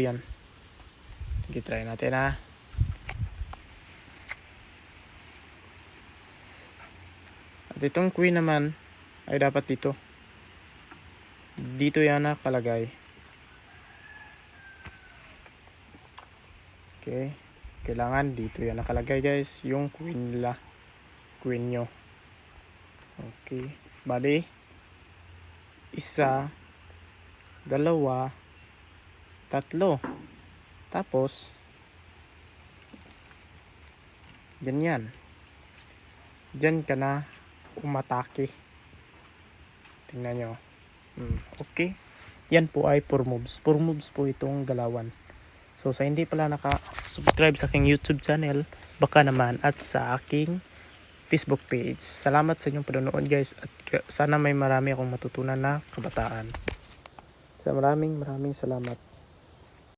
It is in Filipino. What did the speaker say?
Yan. Sige, try natin ha. At itong queen naman ay dapat dito. Dito yan nakalagay. Okay. Kailangan dito yan nakalagay guys. Yung queen nila. Queen nyo. Okay. Bali. Isa. Dalawa. Tatlo. Tapos. Ganyan. Diyan ka na umatake. Tingnan nyo. Okay. Yan po ay 4 moves. 4 moves po itong galawan. So sa hindi pala naka-subscribe sa aking YouTube channel, baka naman at sa aking Facebook page. Salamat sa inyong panonood guys at sana may marami akong matutunan na kabataan. Maraming salamat.